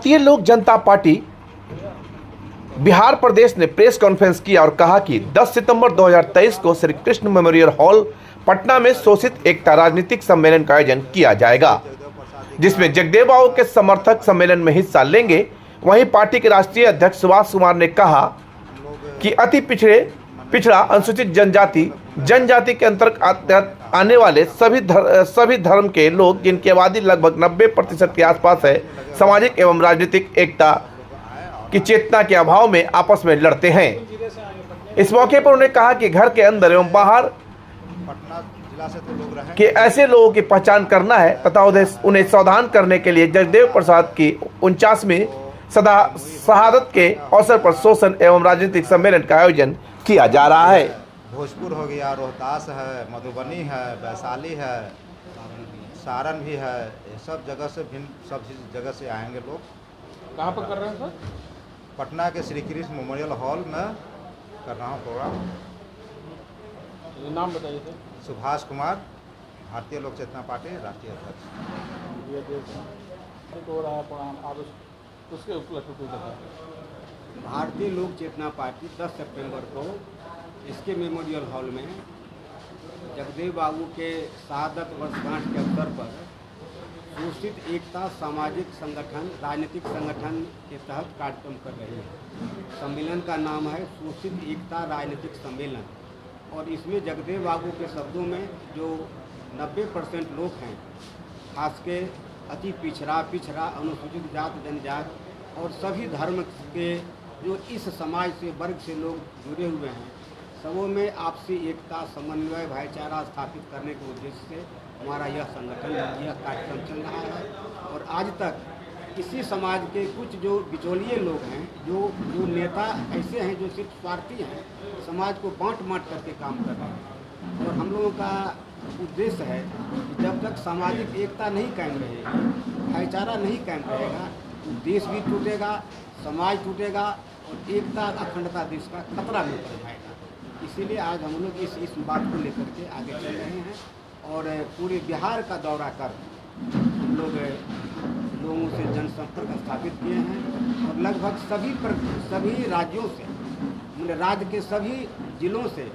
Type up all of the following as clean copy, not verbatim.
भारतीय लोक जनता पार्टी बिहार प्रदेश ने प्रेस कॉन्फ्रेंस किया और कहा कि 10 सितंबर 2023 को श्री कृष्ण मेमोरियल हॉल पटना में शोषित एकता राजनीतिक सम्मेलन का आयोजन किया जाएगा, जिसमें जगदेव बाबू के समर्थक सम्मेलन में हिस्सा लेंगे। वहीं पार्टी के राष्ट्रीय अध्यक्ष सुभाष कुमार ने कहा कि अति पिछड़ा अनुसूचित जनजाति के अंतर्गत आने वाले सभी धर्म के लोग, जिनकी आबादी लगभग 90% के आसपास है, सामाजिक एवं राजनीतिक एकता की चेतना के अभाव में आपस में लड़ते हैं। इस मौके पर उन्होंने कहा कि घर के अंदर एवं बाहर के ऐसे लोगों की पहचान करना है तथा उन्हें सावधान करने के लिए जगदेव प्रसाद की 49वीं शहादत के अवसर पर शोषण एवं राजनीतिक सम्मेलन का आयोजन किया जा रहा है। भोजपुर हो गया, रोहतास है, मधुबनी है, वैशाली है, सारण भी है, ये सब जगह से सब जगह से आएंगे लोग। कहाँ पर कर रहे हैं सर? पटना के श्री कृष्ण मेमोरियल हॉल में कर रहा हूँ प्रोग्राम। नाम बताइए सर। सुभाष कुमार, भारतीय लोक चेतना पार्टी राष्ट्रीय अध्यक्ष। उसके उपलक्ष्य भारतीय लोक चेतना पार्टी 10 सितंबर को इसके मेमोरियल हॉल में जगदेव बाबू के शहादत वर्षगांठ के अवसर पर शोषित एकता सामाजिक संगठन राजनीतिक संगठन के तहत कार्यक्रम कर रही है। सम्मेलन का नाम है शोषित एकता राजनीतिक सम्मेलन, और इसमें जगदेव बाबू के शब्दों में जो 90% लोग हैं, खास के अति पिछड़ा अनुसूचित जात जनजाति और सभी धर्म के जो इस समाज से वर्ग से लोग जुड़े हुए हैं, सबों में आपसी एकता समन्वय भाईचारा स्थापित करने के उद्देश्य से हमारा यह संगठन यह कार्यक्रम चल रहा है। और आज तक इसी समाज के कुछ जो बिचौलिए लोग हैं, जो नेता ऐसे हैं जो सिर्फ स्वार्थी हैं, समाज को बांट करके काम कर रहे हैं। और हम लोगों का उद्देश्य है कि जब तक सामाजिक एकता नहीं कायम रहेगी, भाईचारा नहीं कायम रहेगा, तो देश भी टूटेगा, समाज टूटेगा और एकता अखंडता देश का खतरा में पड़ जाएगा। इसीलिए आज हम लोग इस बात को लेकर के आगे चल रहे हैं और पूरे बिहार का दौरा कर हम लोगों से जनसंपर्क स्थापित किए हैं और लगभग सभी राज्यों से, मतलब राज्य के सभी जिलों से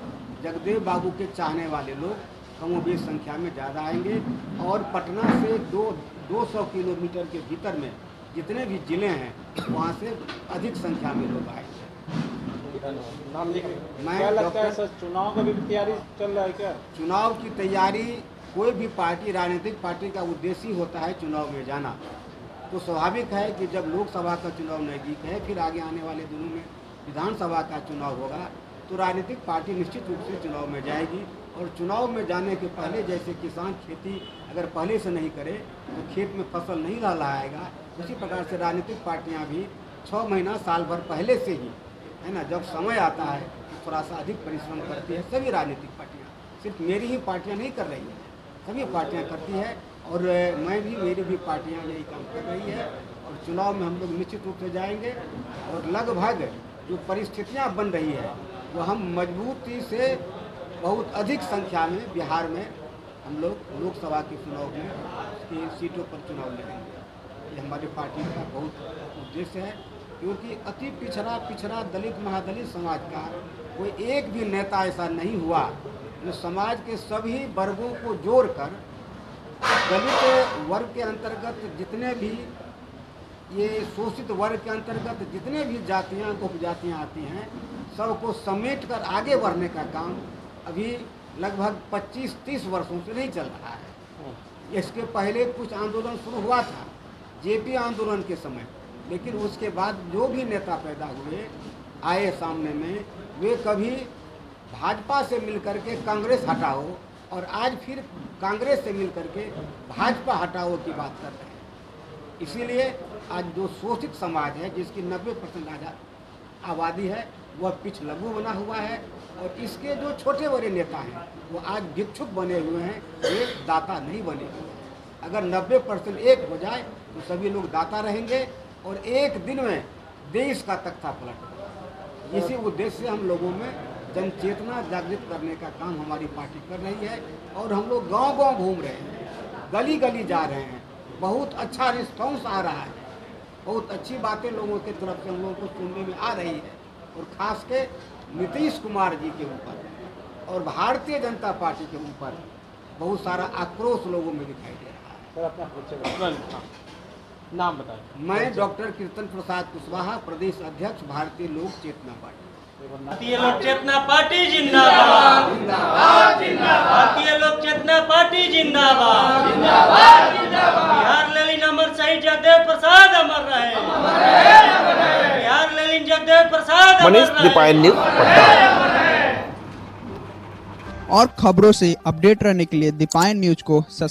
जगदेव बाबू के चाहने वाले लोग कमोबेश संख्या में ज़्यादा आएंगे। और पटना से 200 किलोमीटर के भीतर में जितने भी ज़िले हैं वहाँ से अधिक संख्या में लोग आएंगे। नाम लिख क्या लगता है सर, चुनाव का भी तैयारी चल रहा है क्या? चुनाव की तैयारी, कोई भी पार्टी राजनीतिक पार्टी का उद्देश्य ही होता है चुनाव में जाना। तो स्वाभाविक है कि जब लोकसभा का चुनाव नज़दीक है, फिर आगे आने वाले दिनों में विधानसभा का चुनाव होगा, तो राजनीतिक पार्टी निश्चित रूप से चुनाव में जाएगी। और चुनाव में जाने के पहले जैसे किसान खेती अगर पहले से नहीं करे तो खेत में फसल नहीं लहलहाएगा, उसी प्रकार से राजनीतिक पार्टियाँ भी 6 महीना साल भर पहले से ही, है ना, जब समय आता है तो थोड़ा सा अधिक परिश्रम करती है। सभी राजनीतिक पार्टियाँ, सिर्फ मेरी ही पार्टियाँ नहीं कर रही हैं, सभी पार्टियाँ करती है और मेरी भी पार्टियाँ यही काम कर रही है। और चुनाव में हम लोग निश्चित रूप से जाएंगे और लगभग जो परिस्थितियाँ बन रही है वो हम मजबूती से बहुत अधिक संख्या में बिहार में हम लोग लोकसभा के चुनाव में की सीटों पर चुनाव लड़ेंगे। ये हमारी पार्टी का बहुत उद्देश्य है, क्योंकि अति पिछड़ा दलित महादलित समाज का कोई एक भी नेता ऐसा नहीं हुआ जो समाज के सभी वर्गों को जोड़कर दलित वर्ग के अंतर्गत जितने भी ये शोषित वर्ग के अंतर्गत जितने भी जातियाँ उपजातियाँ आती हैं, सबको समेट कर आगे बढ़ने का काम अभी लगभग 25-30 वर्षों से नहीं चल रहा है। इसके पहले कुछ आंदोलन शुरू हुआ था जेपी आंदोलन के समय, लेकिन उसके बाद जो भी नेता पैदा हुए आए सामने में, वे कभी भाजपा से मिलकर के कांग्रेस हटाओ और आज फिर कांग्रेस से मिलकर के भाजपा हटाओ की बात कर रहे हैं। इसीलिए आज जो शोषित समाज है, जिसकी 90% आबादी है, वह पिछलग्गू बना हुआ है। और इसके जो छोटे बड़े नेता हैं वो आज भिक्षुक बने हुए हैं, एक दाता नहीं बने हुए हैं। अगर 90% एक हो जाए तो सभी लोग दाता रहेंगे और एक दिन में देश का तख्ता पलट होगा। इसी उद्देश्य से हम लोगों में जन चेतना जागृत करने का काम हमारी पार्टी कर रही है। और हम लोग गांव-गांव घूम रहे हैं, गली गली जा रहे हैं, बहुत अच्छा रिस्पॉन्स आ रहा है बहुत अच्छी बातें लोगों की तरफ से हम लोगों को सुनने में आ रही है, और खास के नीतीश कुमार जी के ऊपर और भारतीय जनता पार्टी के ऊपर बहुत सारा आक्रोश लोगों में दिखाई दे रहा है। सर अपना परिचय बताइए। नाम बताएं। मैं डॉक्टर कीर्तन प्रसाद कुशवाहा, प्रदेश अध्यक्ष भारतीय लोक चेतना पार्टी। भारतीय लोक चेतना पार्टी जिंदाबाद, भारतीय लोक चेतना पार्टी जिंदाबाद, बिहार लेलिन अमर शहीद जगदेव प्रसाद अमर रहे, बिहार लेलिन जगदेव प्रसाद मनीष दीपायन न्यूज पटना। और खबरों से अपडेट रहने के लिए दीपायन न्यूज को सब्सक्राइब